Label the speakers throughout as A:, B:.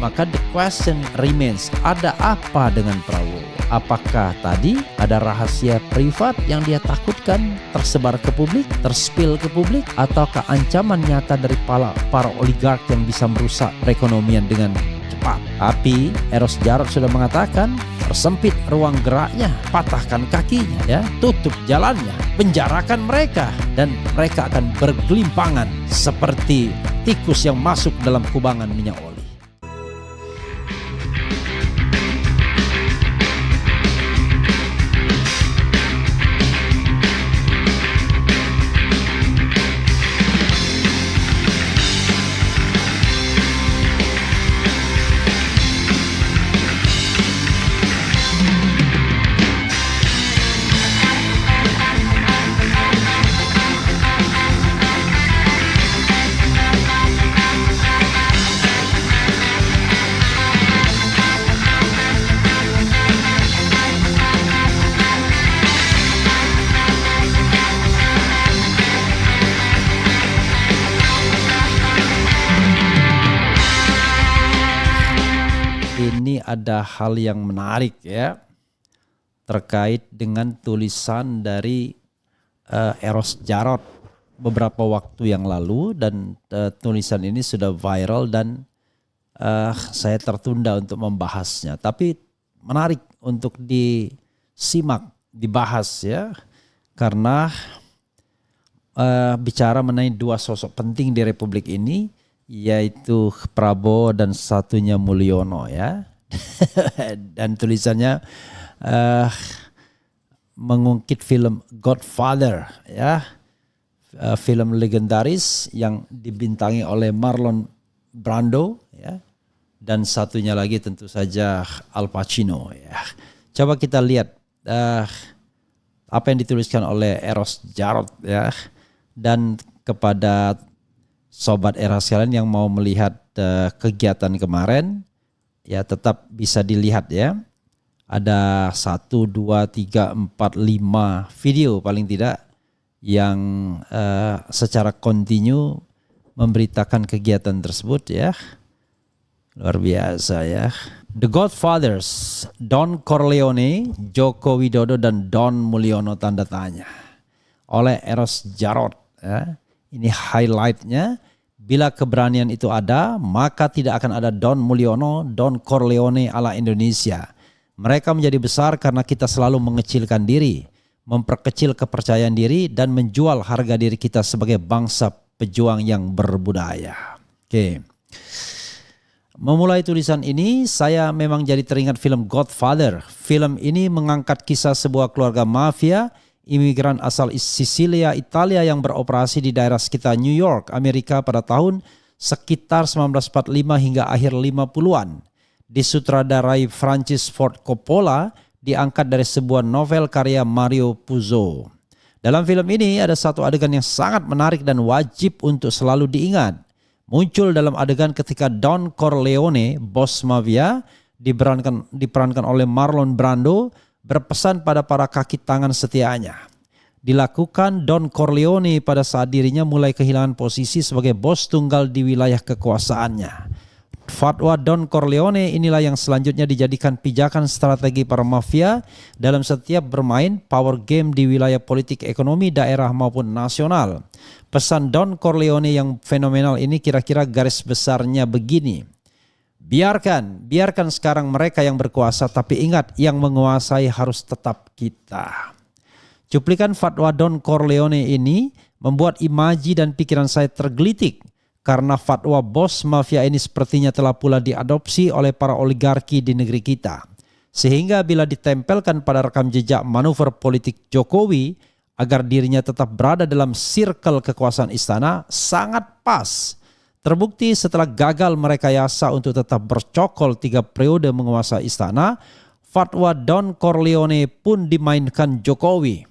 A: Maka the question remains, ada apa dengan Prabowo? Apakah tadi ada rahasia privat yang dia takutkan tersebar ke publik, terspil ke publik, ataukah ancaman nyata dari para oligark yang bisa merusak perekonomian dengan cepat? Tapi Eros Jarod sudah mengatakan, persempit ruang geraknya, patahkan kakinya, ya, tutup jalannya, penjarakan mereka, dan mereka akan bergelimpangan seperti tikus yang masuk dalam kubangan minyak oli. Ini ada hal yang menarik, ya, terkait dengan tulisan dari Eros Jarod beberapa waktu yang lalu, dan tulisan ini sudah viral dan saya tertunda untuk membahasnya. Tapi menarik untuk disimak, dibahas, ya, karena bicara mengenai dua sosok penting di Republik ini, yaitu Prabowo dan satunya Mulyono, ya. Dan tulisannya mengungkit film Godfather, ya, film legendaris yang dibintangi oleh Marlon Brando, ya, dan satunya lagi tentu saja Al Pacino, ya. Coba kita lihat apa yang dituliskan oleh Eros Jarod, ya, dan kepada Sobat Era sekalian yang mau melihat kegiatan kemarin, ya, tetap bisa dilihat, ya. Ada 1, 2, 3, 4, 5 video paling tidak yang secara kontinu memberitakan kegiatan tersebut, ya. Luar biasa, ya. The Godfathers, Don Corleone, Joko Widodo, dan Don Mulyono tanda tanya oleh Eros Jarod, ya. Ini highlightnya, bila keberanian itu ada, maka tidak akan ada Don Mulyono, Don Corleone ala Indonesia. Mereka menjadi besar karena kita selalu mengecilkan diri, memperkecil kepercayaan diri, dan menjual harga diri kita sebagai bangsa pejuang yang berbudaya. Oke. Memulai tulisan ini, saya memang jadi teringat film Godfather. Film ini mengangkat kisah sebuah keluarga mafia imigran asal Sisilia, Italia yang beroperasi di daerah sekitar New York, Amerika pada tahun sekitar 1945 hingga akhir 50-an. Disutradarai Francis Ford Coppola, diangkat dari sebuah novel karya Mario Puzo. Dalam film ini ada satu adegan yang sangat menarik dan wajib untuk selalu diingat. Muncul dalam adegan ketika Don Corleone, bos mafia, diperankan oleh Marlon Brando, berpesan pada para kaki tangan setianya. Dilakukan Don Corleone pada saat dirinya mulai kehilangan posisi sebagai bos tunggal di wilayah kekuasaannya. Fatwa Don Corleone inilah yang selanjutnya dijadikan pijakan strategi para mafia dalam setiap bermain power game di wilayah politik ekonomi daerah maupun nasional. Pesan Don Corleone yang fenomenal ini kira-kira garis besarnya begini. Biarkan sekarang mereka yang berkuasa, tapi ingat yang menguasai harus tetap kita. Cuplikan fatwa Don Corleone ini membuat imaji dan pikiran saya tergelitik karena fatwa bos mafia ini sepertinya telah pula diadopsi oleh para oligarki di negeri kita. Sehingga bila ditempelkan pada rekam jejak manuver politik Jokowi agar dirinya tetap berada dalam circle kekuasaan istana, sangat pas. Terbukti setelah gagal merekayasa untuk tetap bercokol 3 periode menguasai istana, fatwa Don Corleone pun dimainkan Jokowi.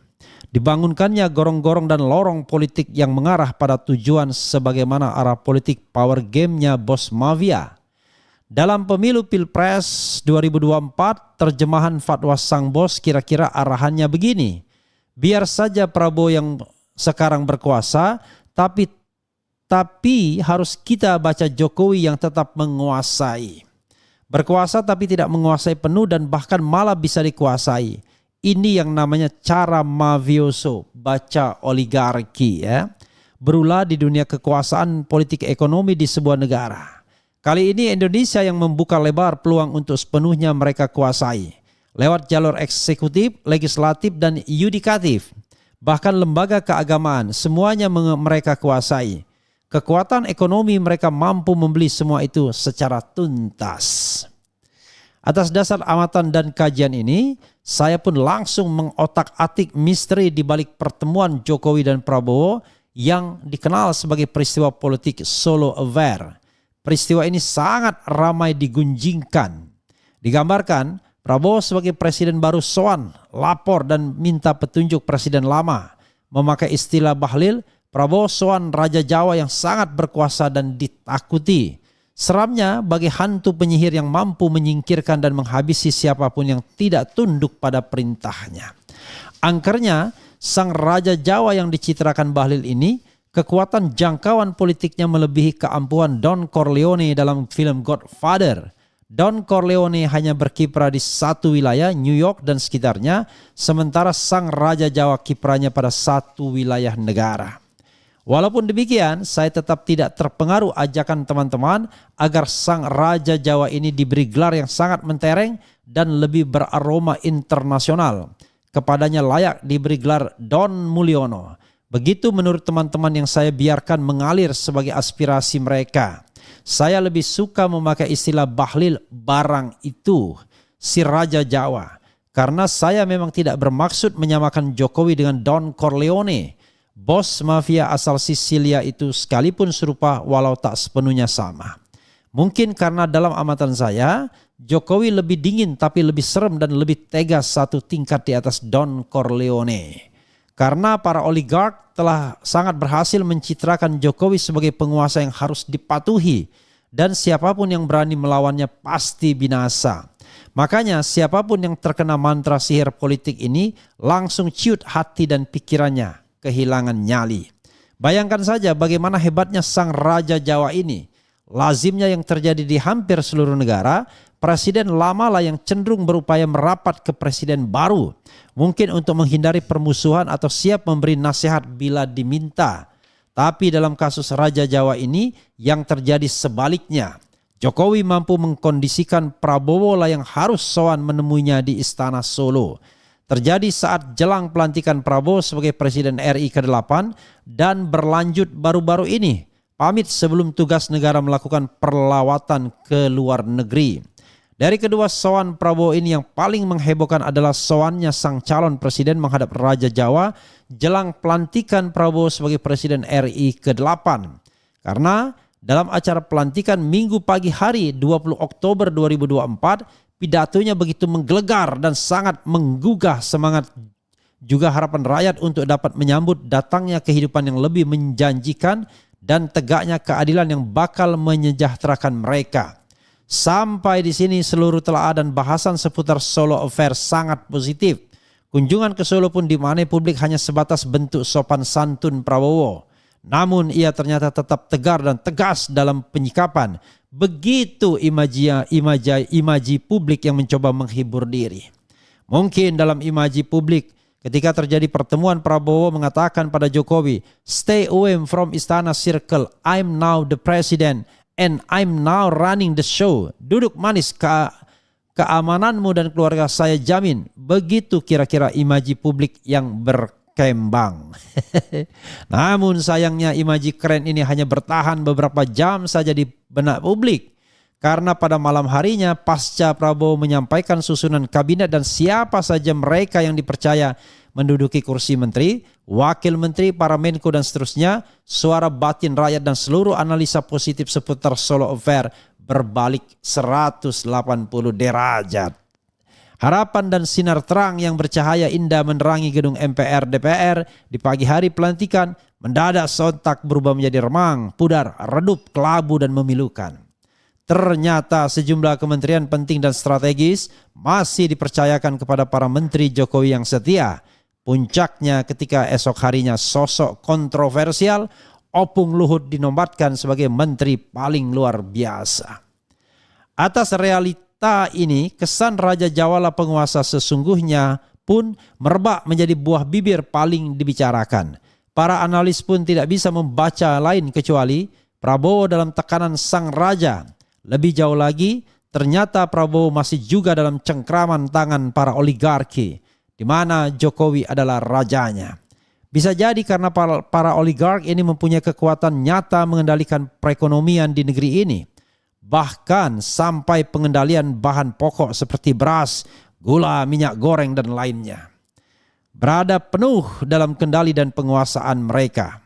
A: Dibangunkannya gorong-gorong dan lorong politik yang mengarah pada tujuan sebagaimana arah politik power game-nya bos mafia. Dalam pemilu Pilpres 2024, terjemahan fatwa sang bos kira-kira arahannya begini. Biar saja Prabowo yang sekarang berkuasa, tapi harus kita baca Jokowi yang tetap menguasai. Berkuasa tapi tidak menguasai penuh dan bahkan malah bisa dikuasai. Ini yang namanya cara mafioso, baca oligarki ya. Berulah di dunia kekuasaan politik ekonomi di sebuah negara. Kali ini Indonesia yang membuka lebar peluang untuk sepenuhnya mereka kuasai. Lewat jalur eksekutif, legislatif, dan yudikatif. Bahkan lembaga keagamaan, semuanya mereka kuasai. Kekuatan ekonomi mereka mampu membeli semua itu secara tuntas. Atas dasar amatan dan kajian ini, saya pun langsung mengotak-atik misteri di balik pertemuan Jokowi dan Prabowo yang dikenal sebagai peristiwa politik Solo Affair. Peristiwa ini sangat ramai digunjingkan. Digambarkan, Prabowo sebagai presiden baru soan, lapor dan minta petunjuk presiden lama. Memakai istilah Bahlil, Prabowo soan Raja Jawa yang sangat berkuasa dan ditakuti. Seramnya bagi hantu penyihir yang mampu menyingkirkan dan menghabisi siapapun yang tidak tunduk pada perintahnya. Angkernya, sang Raja Jawa yang dicitrakan Bahlil ini, kekuatan jangkauan politiknya melebihi keampuhan Don Corleone dalam film Godfather. Don Corleone hanya berkiprah di satu wilayah, New York dan sekitarnya, sementara sang Raja Jawa kiprahnya pada satu wilayah negara. Walaupun demikian, saya tetap tidak terpengaruh ajakan teman-teman agar sang Raja Jawa ini diberi gelar yang sangat mentereng dan lebih beraroma internasional. Kepadanya layak diberi gelar Don Mulyono. Begitu menurut teman-teman yang saya biarkan mengalir sebagai aspirasi mereka. Saya lebih suka memakai istilah Bahlil barang itu, si Raja Jawa. Karena saya memang tidak bermaksud menyamakan Jokowi dengan Don Corleone. Bos mafia asal Sisilia itu sekalipun serupa walau tak sepenuhnya sama. Mungkin karena dalam amatan saya, Jokowi lebih dingin tapi lebih serem dan lebih tegas satu tingkat di atas Don Corleone. Karena para oligark telah sangat berhasil mencitrakan Jokowi sebagai penguasa yang harus dipatuhi. Dan siapapun yang berani melawannya pasti binasa. Makanya siapapun yang terkena mantra sihir politik ini langsung ciut hati dan pikirannya. Kehilangan nyali. Bayangkan saja bagaimana hebatnya sang Raja Jawa ini. Lazimnya yang terjadi di hampir seluruh negara, presiden lama lah yang cenderung berupaya merapat ke presiden baru. Mungkin untuk menghindari permusuhan atau siap memberi nasihat bila diminta. Tapi dalam kasus Raja Jawa ini yang terjadi sebaliknya. Jokowi mampu mengkondisikan Prabowo lah yang harus sowan menemuinya di Istana Solo. Terjadi saat jelang pelantikan Prabowo sebagai Presiden RI ke-8 dan berlanjut baru-baru ini, pamit sebelum tugas negara melakukan perlawatan ke luar negeri. Dari kedua sowan Prabowo ini yang paling menghebohkan adalah sowannya sang calon presiden menghadap Raja Jawa jelang pelantikan Prabowo sebagai Presiden RI ke-8. Karena dalam acara pelantikan Minggu pagi hari 20 Oktober 2024, pidatonya begitu menggelegar dan sangat menggugah semangat juga harapan rakyat untuk dapat menyambut datangnya kehidupan yang lebih menjanjikan dan tegaknya keadilan yang bakal menyejahterakan mereka. Sampai di sini seluruh telaah dan bahasan seputar Solo Affair sangat positif. Kunjungan ke Solo pun dimaknai publik hanya sebatas bentuk sopan santun Prabowo. Namun ia ternyata tetap tegar dan tegas dalam penyikapan. Begitu imaji publik yang mencoba menghibur diri. Mungkin dalam imaji publik ketika terjadi pertemuan Prabowo mengatakan pada Jokowi, "Stay away from Istana Circle, I'm now the president and I'm now running the show. Duduk manis, keamananmu dan keluarga saya jamin." Begitu kira-kira imaji publik yang berkembang. Namun sayangnya imaji keren ini hanya bertahan beberapa jam saja di benak publik. Karena pada malam harinya pasca Prabowo menyampaikan susunan kabinet dan siapa saja mereka yang dipercaya menduduki kursi menteri, wakil menteri, para menko dan seterusnya, suara batin rakyat dan seluruh analisa positif seputar Solo Affair berbalik 180 derajat. Harapan dan sinar terang yang bercahaya indah menerangi gedung MPR DPR di pagi hari pelantikan mendadak sontak berubah menjadi remang, pudar, redup, kelabu dan memilukan. Ternyata sejumlah kementerian penting dan strategis masih dipercayakan kepada para menteri Jokowi yang setia. Puncaknya ketika esok harinya sosok kontroversial Opung Luhut dinobatkan sebagai menteri paling luar biasa. Atas realita ini, kesan Raja Jawala penguasa sesungguhnya pun merebak menjadi buah bibir paling dibicarakan. Para analis pun tidak bisa membaca lain kecuali Prabowo dalam tekanan sang raja. Lebih jauh lagi, ternyata Prabowo masih juga dalam cengkraman tangan para oligarki, di mana Jokowi adalah rajanya. Bisa jadi karena para oligark ini mempunyai kekuatan nyata mengendalikan perekonomian di negeri ini. Bahkan sampai pengendalian bahan pokok seperti beras, gula, minyak goreng, dan lainnya. Berada penuh dalam kendali dan penguasaan mereka.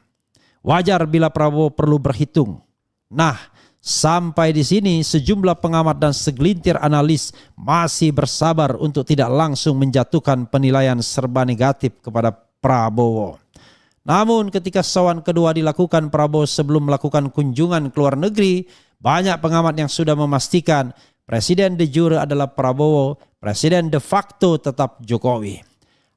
A: Wajar bila Prabowo perlu berhitung. Nah, sampai di sini sejumlah pengamat dan segelintir analis masih bersabar untuk tidak langsung menjatuhkan penilaian serba negatif kepada Prabowo. Namun ketika sowan kedua dilakukan Prabowo sebelum melakukan kunjungan ke luar negeri, banyak pengamat yang sudah memastikan presiden de jure adalah Prabowo, presiden de facto tetap Jokowi.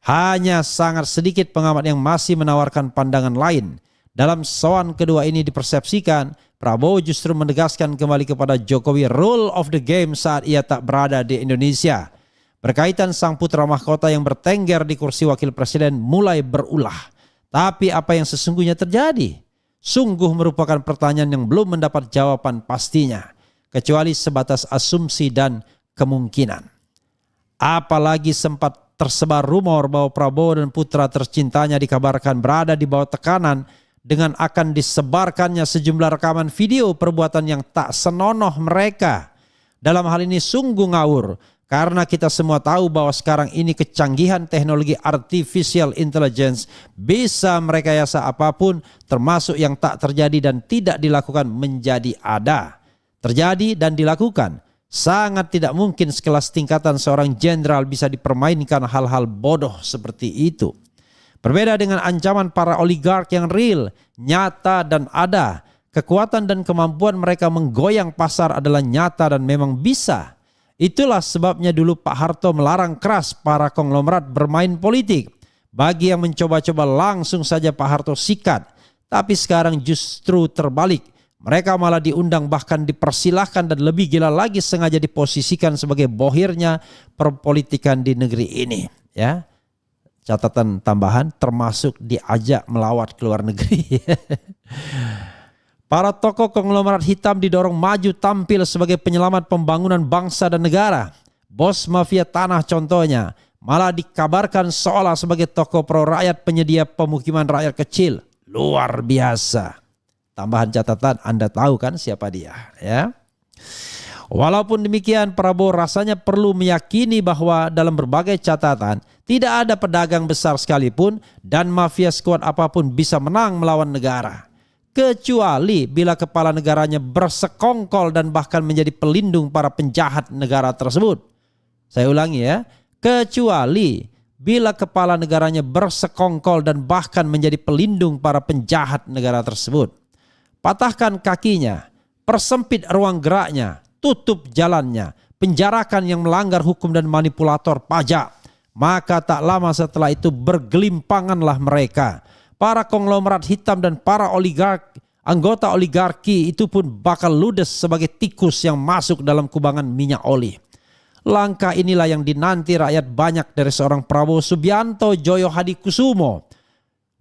A: Hanya sangat sedikit pengamat yang masih menawarkan pandangan lain. Dalam sowan kedua ini dipersepsikan Prabowo justru menegaskan kembali kepada Jokowi rule of the game saat ia tak berada di Indonesia. Berkaitan sang putra mahkota yang bertengger di kursi wakil presiden mulai berulah. Tapi apa yang sesungguhnya terjadi? Sungguh merupakan pertanyaan yang belum mendapat jawaban pastinya, kecuali sebatas asumsi dan kemungkinan. Apalagi sempat tersebar rumor bahwa Prabowo dan putra tercintanya dikabarkan berada di bawah tekanan dengan akan disebarkannya sejumlah rekaman video perbuatan yang tak senonoh mereka. Dalam hal ini sungguh ngawur, karena kita semua tahu bahwa sekarang ini kecanggihan teknologi artificial intelligence bisa merekayasa apapun, termasuk yang tak terjadi dan tidak dilakukan menjadi ada. Terjadi dan dilakukan. Sangat tidak mungkin sekelas tingkatan seorang jenderal bisa dipermainkan hal-hal bodoh seperti itu. Berbeda dengan ancaman para oligark yang real, nyata dan ada. Kekuatan dan kemampuan mereka menggoyang pasar adalah nyata dan memang bisa. Itulah sebabnya dulu Pak Harto melarang keras para konglomerat bermain politik. Bagi yang mencoba-coba langsung saja Pak Harto sikat. Tapi sekarang justru terbalik. Mereka malah diundang bahkan dipersilahkan dan lebih gila lagi sengaja diposisikan sebagai bohirnya perpolitikan di negeri ini. Ya, catatan tambahan termasuk diajak melawat ke luar negeri. Para tokoh konglomerat hitam didorong maju tampil sebagai penyelamat pembangunan bangsa dan negara. Bos mafia tanah contohnya malah dikabarkan seolah sebagai tokoh pro rakyat penyedia pemukiman rakyat kecil. Luar biasa. Tambahan catatan, Anda tahu kan siapa dia, ya? Walaupun demikian, Prabowo rasanya perlu meyakini bahwa dalam berbagai catatan tidak ada pedagang besar sekalipun dan mafia sekuat apapun bisa menang melawan negara. Kecuali bila kepala negaranya bersekongkol dan bahkan menjadi pelindung para penjahat negara tersebut. Saya ulangi ya, kecuali bila kepala negaranya bersekongkol dan bahkan menjadi pelindung para penjahat negara tersebut. Patahkan kakinya, persempit ruang geraknya, tutup jalannya, penjarakan yang melanggar hukum dan manipulator pajak. Maka tak lama setelah itu bergelimpanganlah mereka. Para konglomerat hitam dan para oligark, anggota oligarki itu pun bakal ludes sebagai tikus yang masuk dalam kubangan minyak oli. Langkah inilah yang dinanti rakyat banyak dari seorang Prabowo Subianto Joyo Hadikusumo.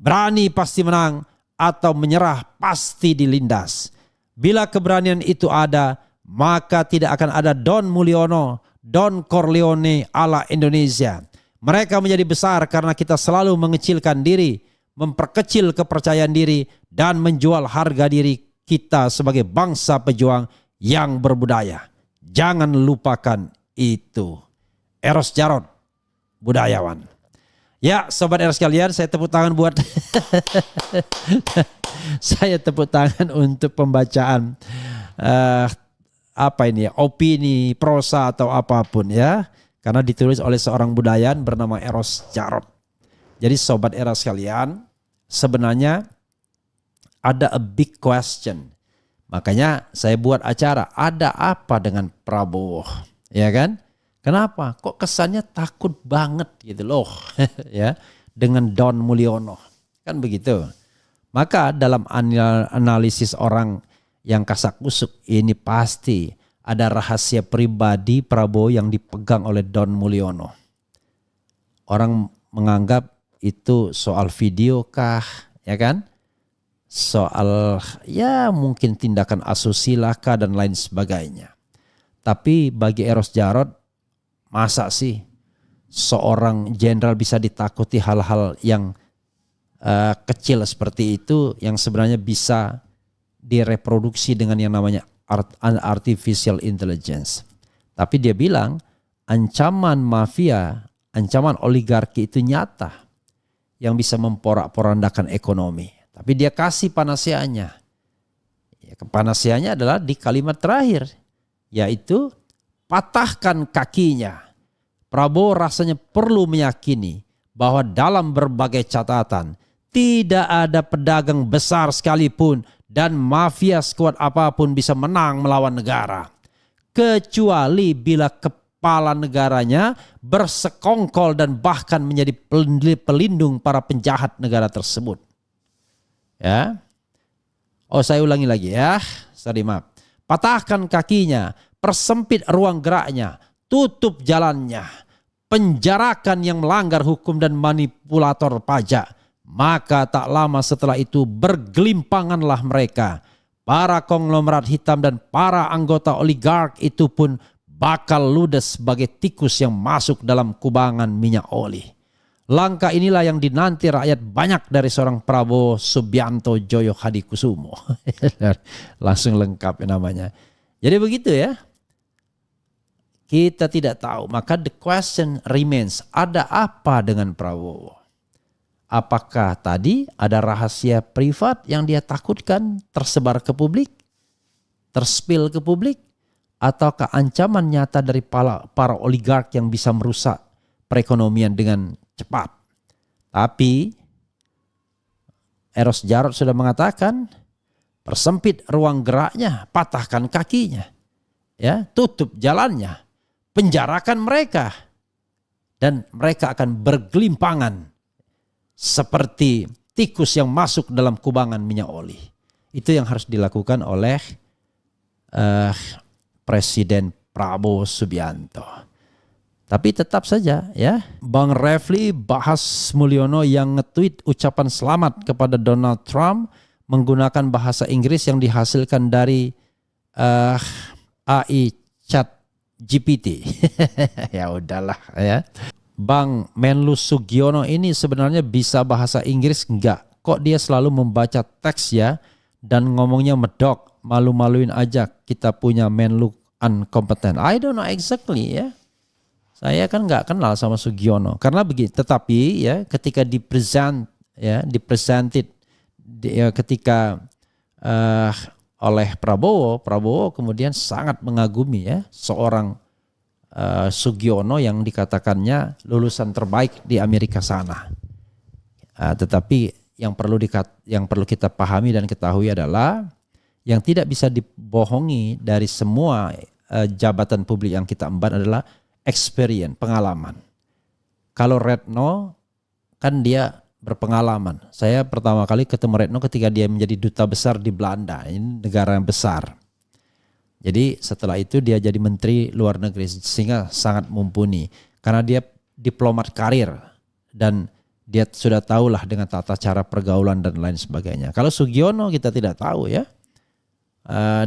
A: Berani pasti menang atau menyerah pasti dilindas. Bila keberanian itu ada, maka tidak akan ada Don Mulyono, Don Corleone ala Indonesia. Mereka menjadi besar karena kita selalu mengecilkan diri, memperkecil kepercayaan diri, dan menjual harga diri kita sebagai bangsa pejuang yang berbudaya. Jangan lupakan itu. Eros Jarod, budayawan. Ya, sobat Eros sekalian, saya tepuk tangan buat saya tepuk tangan untuk pembacaan opini, prosa atau apapun ya, karena ditulis oleh seorang budayawan bernama Eros Jarod. Jadi sobat Eros sekalian, sebenarnya ada a big question. Makanya saya buat acara, ada apa dengan Prabowo? Ya kan? Kenapa? Kok kesannya takut banget gitu loh ya dengan Don Mulyono. Kan begitu. Maka dalam analisis orang yang kasak kusuk ini pasti ada rahasia pribadi Prabowo yang dipegang oleh Don Mulyono. Orang menganggap itu soal video kah, ya kan? Soal ya mungkin tindakan asusila kah dan lain sebagainya. Tapi bagi Eros Djarot, masa sih seorang jenderal bisa ditakuti hal-hal yang kecil seperti itu yang sebenarnya bisa direproduksi dengan yang namanya artificial intelligence. Tapi dia bilang ancaman mafia, ancaman oligarki itu nyata yang bisa memporak-porandakan ekonomi. Tapi dia kasih panasiannya. Ya, panasiannya adalah di kalimat terakhir, yaitu patahkan kakinya. Prabowo rasanya perlu meyakini bahwa dalam berbagai catatan tidak ada pedagang besar sekalipun dan mafia sekuat apapun bisa menang melawan negara. Kecuali bila kepala negaranya bersekongkol dan bahkan menjadi pelindung para penjahat negara tersebut. Ya. Oh, saya ulangi lagi ya. Sorry, maaf. Patahkan kakinya, persempit ruang geraknya, tutup jalannya, penjarakan yang melanggar hukum dan manipulator pajak. Maka tak lama setelah itu bergelimpanganlah mereka. Para konglomerat hitam dan para anggota oligark itu pun bakal ludes sebagai tikus yang masuk dalam kubangan minyak oli. Langkah inilah yang dinanti rakyat banyak dari seorang Prabowo Subianto Joyo Hadikusumo. Langsung lengkap namanya. Jadi begitu ya. Kita tidak tahu. Maka the question remains, ada apa dengan Prabowo? Apakah tadi ada rahasia privat yang dia takutkan tersebar ke publik, terspil ke publik, ataukah ancaman nyata dari para oligark yang bisa merusak perekonomian dengan cepat? Tapi Eros Djarot sudah mengatakan, persempit ruang geraknya, patahkan kakinya, ya, tutup jalannya, penjarakan mereka, dan mereka akan bergelimpangan seperti tikus yang masuk dalam kubangan minyak oli. Itu yang harus dilakukan oleh Presiden Prabowo Subianto. Tapi tetap saja ya, Bang Refli bahas Mulyono yang nge-tweet ucapan selamat kepada Donald Trump menggunakan bahasa Inggris yang dihasilkan dari AI Chat GPT. Ya udahlah ya. Bang Menlu Sugiono ini sebenarnya bisa bahasa Inggris enggak? Kok dia selalu membaca teks ya dan ngomongnya medok, malu-maluin aja kita punya Menlu unkompeten. I don't know exactly ya. Saya kan nggak kenal sama Sugiono karena begitu. Tetapi ya ketika dipresented ketika oleh Prabowo kemudian sangat mengagumi ya seorang Sugiono yang dikatakannya lulusan terbaik di Amerika sana. Tetapi yang perlu kita pahami dan ketahui adalah yang tidak bisa dibohongi dari semua jabatan publik yang kita emban adalah experience, pengalaman. Kalau Retno kan dia berpengalaman. Saya pertama kali ketemu Retno ketika dia menjadi duta besar di Belanda. Ini negara yang besar. Jadi setelah itu dia jadi menteri luar negeri sehingga sangat mumpuni. Karena dia diplomat karir dan dia sudah tahulah dengan tata cara pergaulan dan lain sebagainya. Kalau Sugiono kita tidak tahu ya.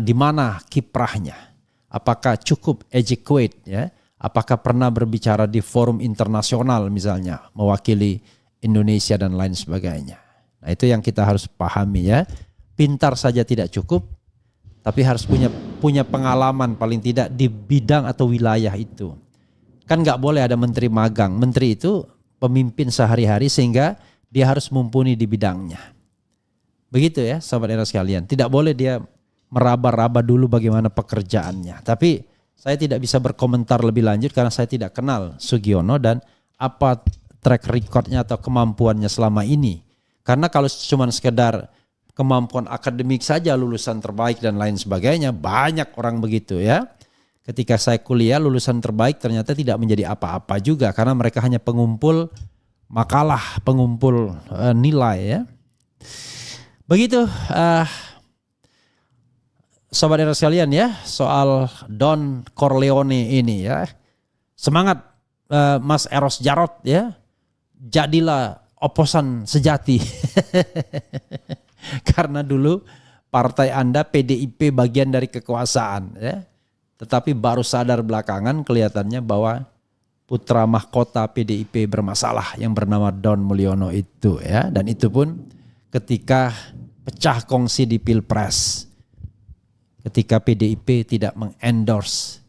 A: Di mana kiprahnya. Apakah cukup educate ya. Apakah pernah berbicara di forum internasional misalnya, mewakili Indonesia dan lain sebagainya. Nah itu yang kita harus pahami ya. Pintar saja tidak cukup, tapi harus punya pengalaman paling tidak di bidang atau wilayah itu. Kan nggak boleh ada menteri magang. Menteri itu pemimpin sehari-hari sehingga dia harus mumpuni di bidangnya. Begitu ya sahabat era sekalian. Tidak boleh dia meraba-raba dulu bagaimana pekerjaannya. Tapi saya tidak bisa berkomentar lebih lanjut karena saya tidak kenal Sugiono dan apa track recordnya atau kemampuannya selama ini. Karena kalau cuma sekedar kemampuan akademik saja, lulusan terbaik dan lain sebagainya, banyak orang begitu ya. Ketika saya kuliah lulusan terbaik ternyata tidak menjadi apa-apa juga karena mereka hanya pengumpul makalah, pengumpul nilai ya. Begitu. Sobat era sekalian ya, soal Don Corleone ini ya. Semangat Mas Eros Jarot ya. Jadilah oposan sejati. Karena dulu partai Anda PDIP bagian dari kekuasaan ya. Tetapi baru sadar belakangan kelihatannya bahwa putra mahkota PDIP bermasalah yang bernama Don Mulyono itu ya. Dan itu pun ketika pecah kongsi di Pilpres. Ketika PDIP tidak mengendorse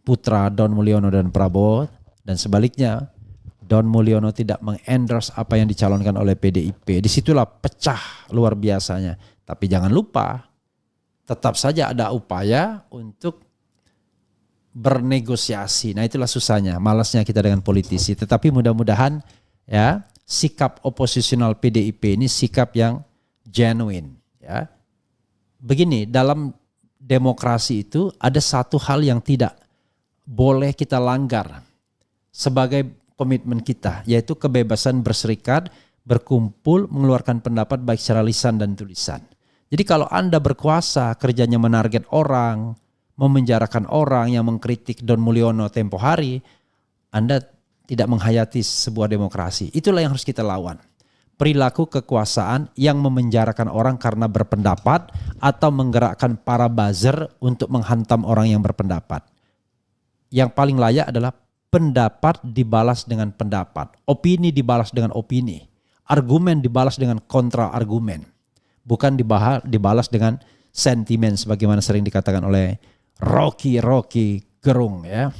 A: putra Don Mulyono dan Prabowo, dan sebaliknya Don Mulyono tidak mengendorse apa yang dicalonkan oleh PDIP. Disitulah pecah luar biasanya. Tapi jangan lupa, tetap saja ada upaya untuk bernegosiasi. Nah itulah susahnya, malasnya kita dengan politisi. Tetapi mudah-mudahan ya sikap oposisional PDIP ini sikap yang genuine. Ya. Begini, dalam demokrasi itu ada satu hal yang tidak boleh kita langgar sebagai komitmen kita, yaitu kebebasan berserikat, berkumpul, mengeluarkan pendapat baik secara lisan dan tulisan. Jadi kalau Anda berkuasa, kerjanya menarget orang, memenjarakan orang yang mengkritik Don Mulyono tempo hari, Anda tidak menghayati sebuah demokrasi. Itulah yang harus kita lawan. Perilaku kekuasaan yang memenjarakan orang karena berpendapat atau menggerakkan para buzzer untuk menghantam orang yang berpendapat. Yang paling layak adalah pendapat dibalas dengan pendapat, opini dibalas dengan opini, argumen dibalas dengan kontra argumen, bukan dibalas dengan sentimen sebagaimana sering dikatakan oleh Rocky Gerung ya.